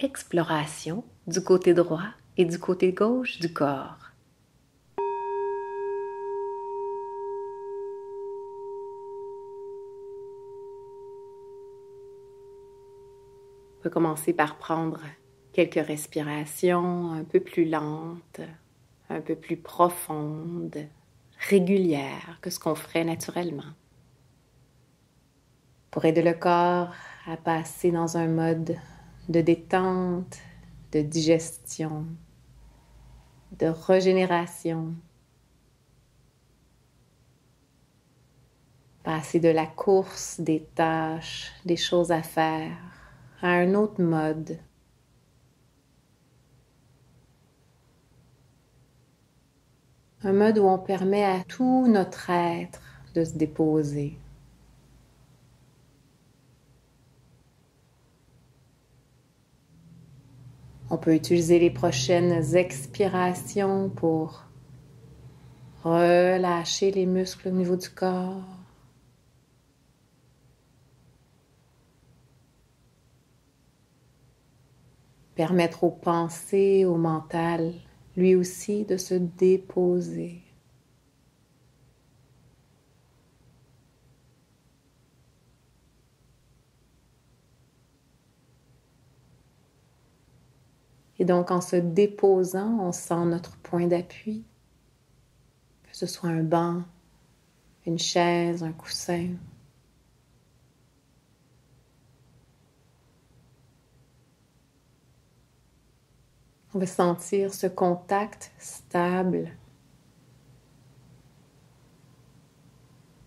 exploration du côté droit et du côté gauche du corps. On peut commencer par prendre quelques respirations un peu plus lentes, un peu plus profondes, régulières que ce qu'on ferait naturellement. Pour aider le corps à passer dans un mode de détente, de digestion, de régénération. Passer de la course, des tâches, des choses à faire, à un autre mode. Un mode où on permet à tout notre être de se déposer. On peut utiliser les prochaines expirations pour relâcher les muscles au niveau du corps. Permettre aux pensées, au mental, lui aussi, de se déposer. Et donc, en se déposant, on sent notre point d'appui, que ce soit un banc, une chaise, un coussin. On va sentir ce contact stable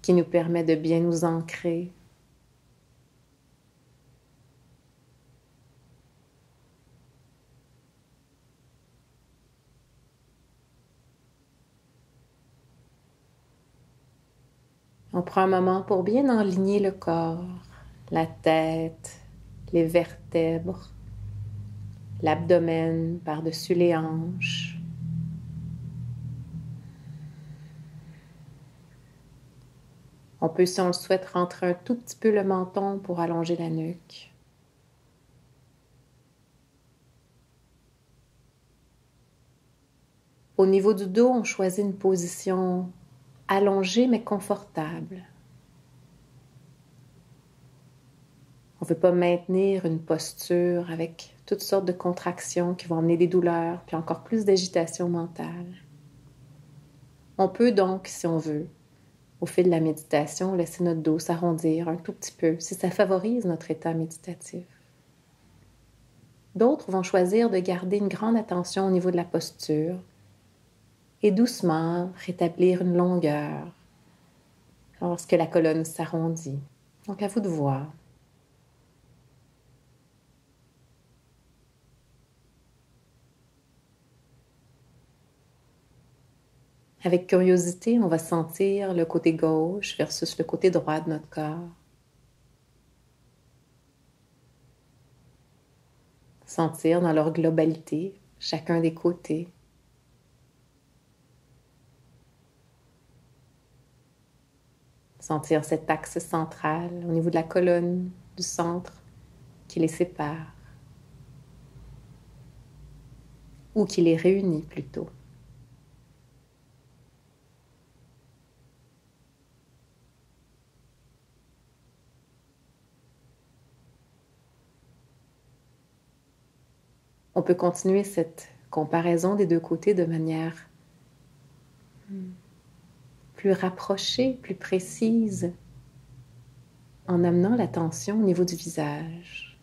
qui nous permet de bien nous ancrer. On prend un moment pour bien enligner le corps, la tête, les vertèbres, l'abdomen par-dessus les hanches. On peut, si on le souhaite, rentrer un tout petit peu le menton pour allonger la nuque. Au niveau du dos, on choisit une position allongée mais confortable. On ne veut pas maintenir une posture avec toutes sortes de contractions qui vont amener des douleurs puis encore plus d'agitation mentale. On peut donc, si on veut, au fil de la méditation, laisser notre dos s'arrondir un tout petit peu si ça favorise notre état méditatif. D'autres vont choisir de garder une grande attention au niveau de la posture et doucement rétablir une longueur lorsque la colonne s'arrondit. Donc à vous de voir. Avec curiosité, on va sentir le côté gauche versus le côté droit de notre corps. Sentir dans leur globalité chacun des côtés. Sentir cet axe central au niveau de la colonne, du centre, qui les sépare. Ou qui les réunit plutôt. On peut continuer cette comparaison des deux côtés de manière plus rapprochée, plus précise, en amenant l'attention au niveau du visage.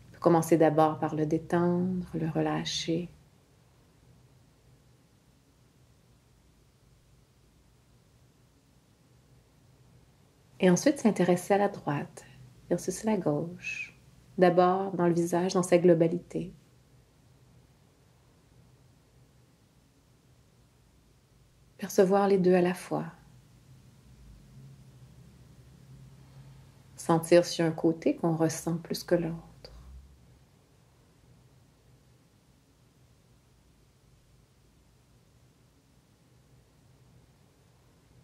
On peut commencer d'abord par le détendre, le relâcher. Et ensuite s'intéresser à la droite versus la gauche. D'abord dans le visage, dans sa globalité. Percevoir les deux à la fois. Sentir sur un côté qu'on ressent plus que l'autre.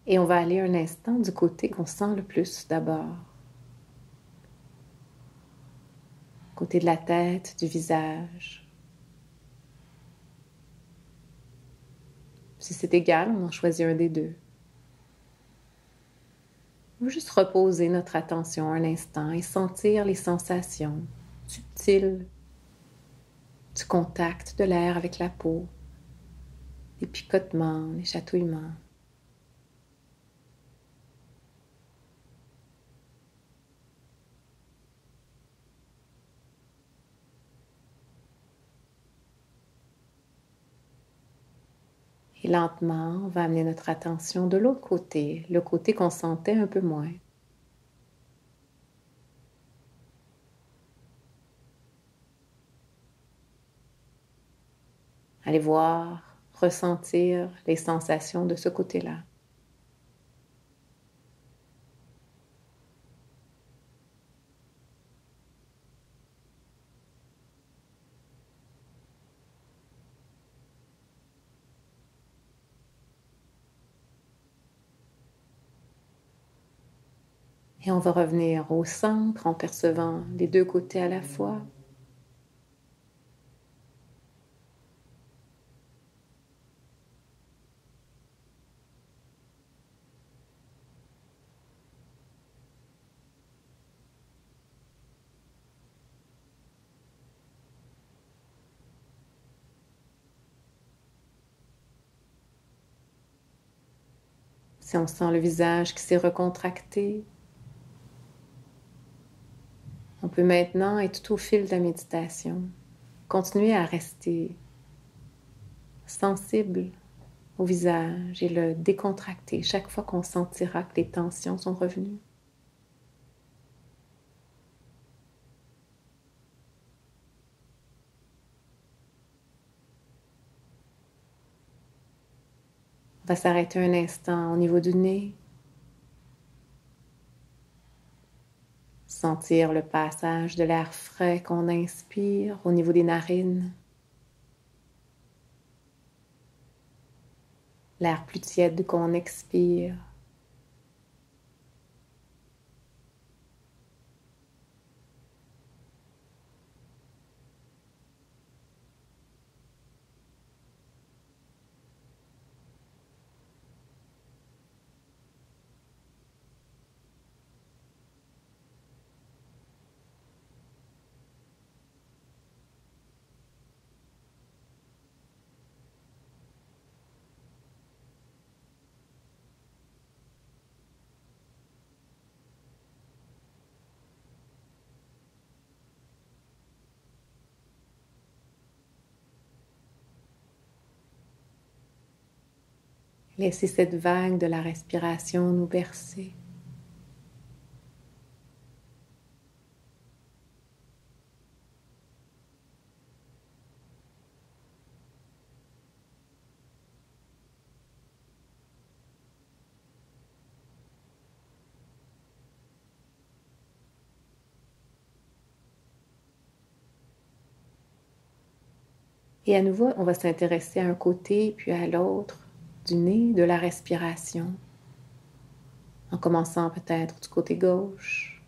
Et on va aller un instant du côté qu'on sent le plus d'abord. côté de la tête, du visage. Si c'est égal, on en choisit un des deux. Ou juste reposer notre attention un instant et sentir les sensations subtiles du contact de l'air avec la peau, les picotements, les chatouillements. Et lentement, on va amener notre attention de l'autre côté, le côté qu'on sentait un peu moins. Allez voir, ressentir les sensations de ce côté-là. Et on va revenir au centre en percevant les deux côtés à la fois. Si on sent le visage qui s'est recontracté, on peut maintenant, et tout au fil de la méditation, continuer à rester sensible au visage et le décontracter chaque fois qu'on sentira que les tensions sont revenues. On va s'arrêter un instant au niveau du nez, sentir le passage de l'air frais qu'on inspire au niveau des narines, l'air plus tiède qu'on expire. Laissez cette vague de la respiration nous bercer. Et à nouveau, on va s'intéresser à un côté puis à l'autre du nez, de la respiration, en commençant peut-être du côté gauche.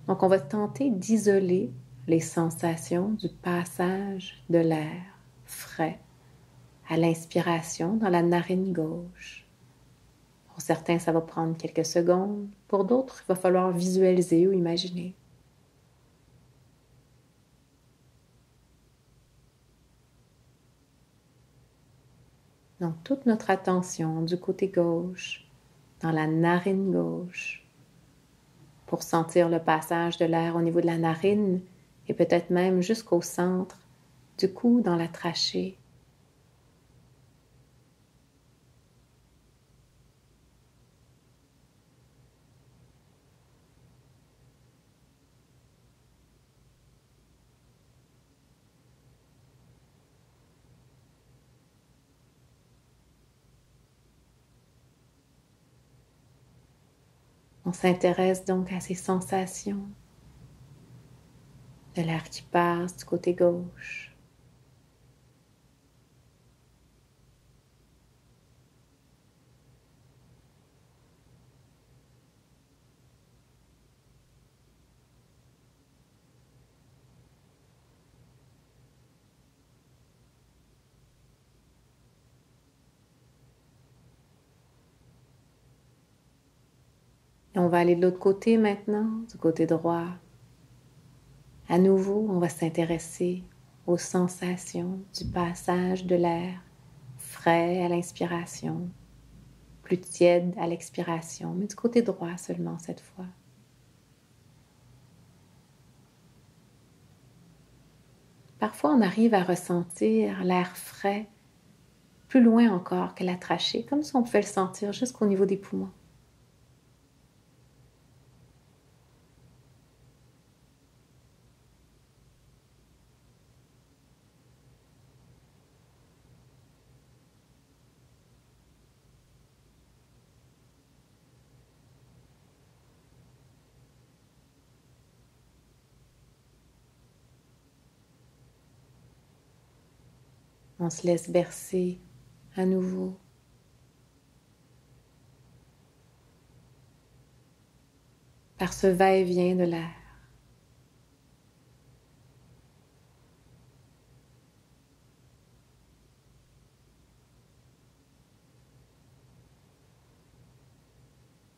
Donc, on va tenter d'isoler les sensations du passage de l'air frais à l'inspiration dans la narine gauche. Pour certains, ça va prendre quelques secondes. Pour d'autres, il va falloir visualiser ou imaginer. Donc, toute notre attention du côté gauche, dans la narine gauche, pour sentir le passage de l'air au niveau de la narine et peut-être même jusqu'au centre du cou dans la trachée. On s'intéresse donc à ces sensations de l'air qui passe du côté gauche. Et on va aller de l'autre côté maintenant, du côté droit. À nouveau, on va s'intéresser aux sensations du passage de l'air frais à l'inspiration, plus tiède à l'expiration, mais du côté droit seulement cette fois. Parfois, on arrive à ressentir l'air frais plus loin encore que la trachée, comme si on pouvait le sentir jusqu'au niveau des poumons. On se laisse bercer à nouveau. Par ce va-et-vient de l'air.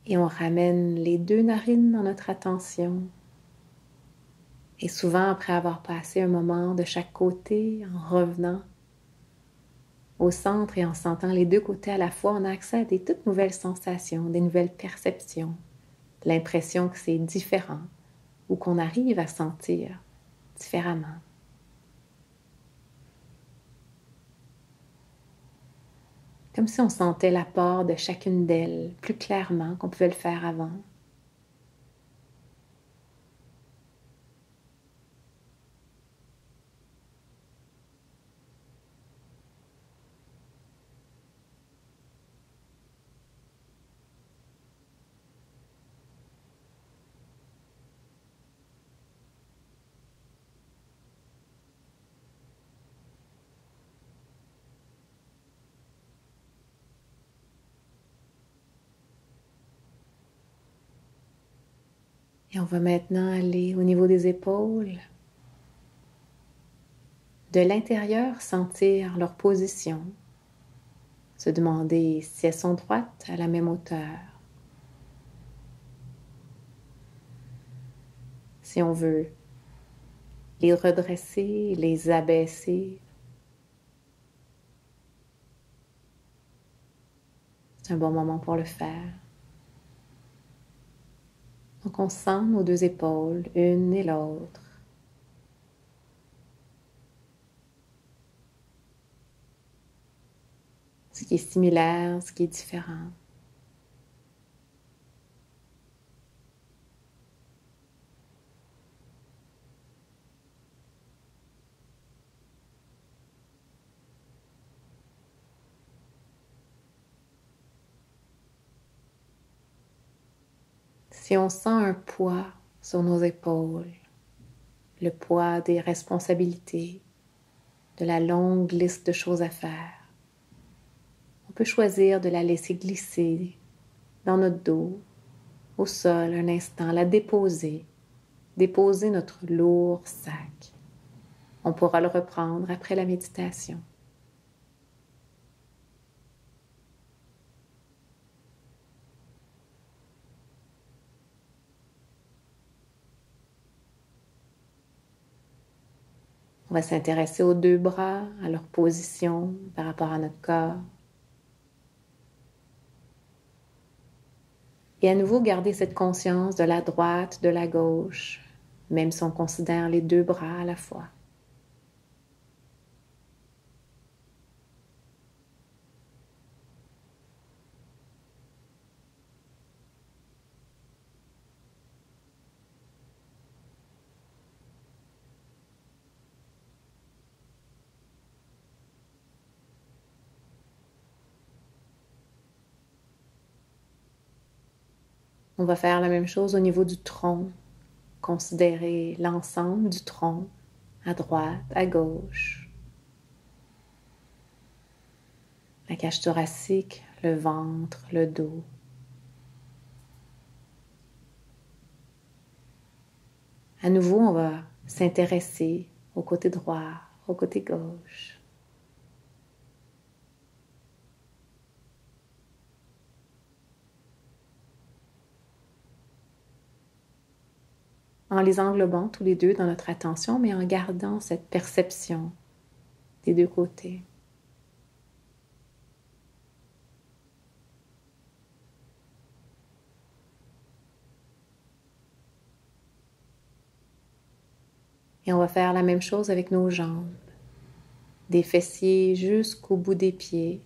Et on ramène les deux narines dans notre attention. Et souvent, après avoir passé un moment de chaque côté, en revenant au centre et en sentant les deux côtés à la fois, on a accès à des toutes nouvelles sensations, des nouvelles perceptions, l'impression que c'est différent ou qu'on arrive à sentir différemment. Comme si on sentait l'apport de chacune d'elles plus clairement qu'on pouvait le faire avant. Et on va maintenant aller au niveau des épaules. De l'intérieur, sentir leur position. Se demander si elles sont droites à la même hauteur. Si on veut les redresser, les abaisser. C'est un bon moment pour le faire. Donc on sent nos deux épaules, une et l'autre. Ce qui est similaire, ce qui est différent. Si on sent un poids sur nos épaules, le poids des responsabilités, de la longue liste de choses à faire, on peut choisir de la laisser glisser dans notre dos, au sol un instant, la déposer notre lourd sac. On pourra le reprendre après la méditation. On va s'intéresser aux deux bras, à leur position par rapport à notre corps. Et à nouveau, garder cette conscience de la droite, de la gauche, même si on considère les deux bras à la fois. On va faire la même chose au niveau du tronc. Considérer l'ensemble du tronc, à droite, à gauche. La cage thoracique, le ventre, le dos. À nouveau, on va s'intéresser au côté droit, au côté gauche. en les englobant tous les deux dans notre attention, mais en gardant cette perception des deux côtés. Et on va faire la même chose avec nos jambes, des fessiers jusqu'au bout des pieds.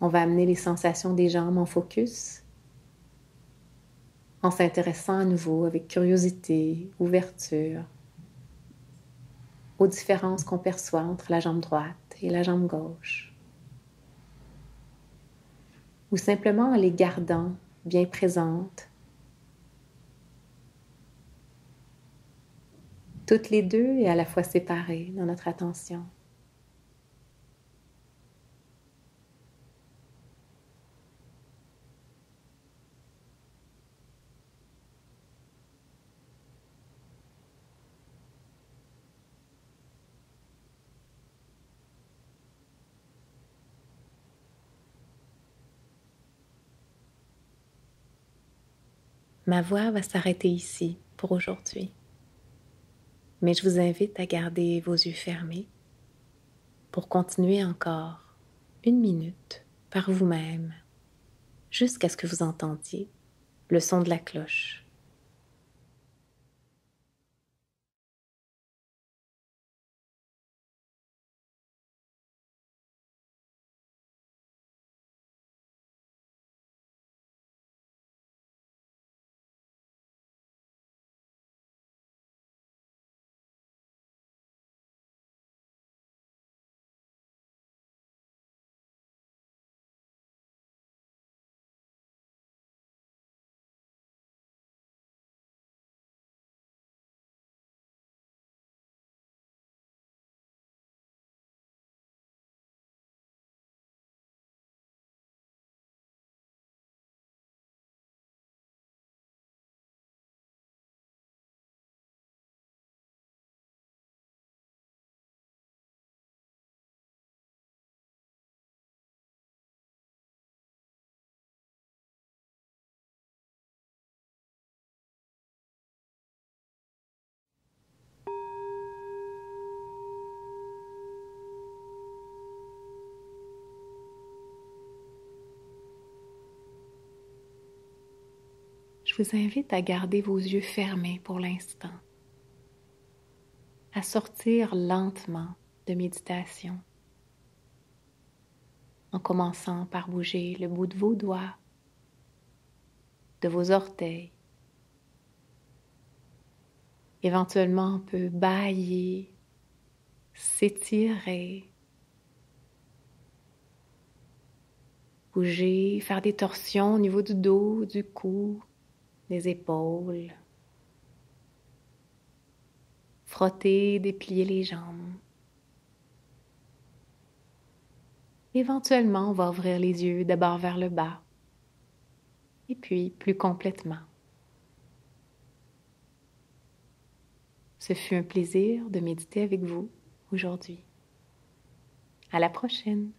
On va amener les sensations des jambes en focus, en s'intéressant à nouveau avec curiosité, ouverture, aux différences qu'on perçoit entre la jambe droite et la jambe gauche. Ou simplement en les gardant bien présentes, toutes les deux et à la fois séparées dans notre attention. Ma voix va s'arrêter ici pour aujourd'hui, mais je vous invite à garder vos yeux fermés pour continuer encore 1 minute par vous-même jusqu'à ce que vous entendiez le son de la cloche. Je vous invite à garder vos yeux fermés pour l'instant, à sortir lentement de méditation, en commençant par bouger le bout de vos doigts, de vos orteils. Éventuellement, on peut bâiller, s'étirer, bouger, faire des torsions au niveau du dos, du cou, des épaules. Frotter, déplier les jambes. Éventuellement, on va ouvrir les yeux d'abord vers le bas, et puis plus complètement. Ce fut un plaisir de méditer avec vous aujourd'hui. À la prochaine!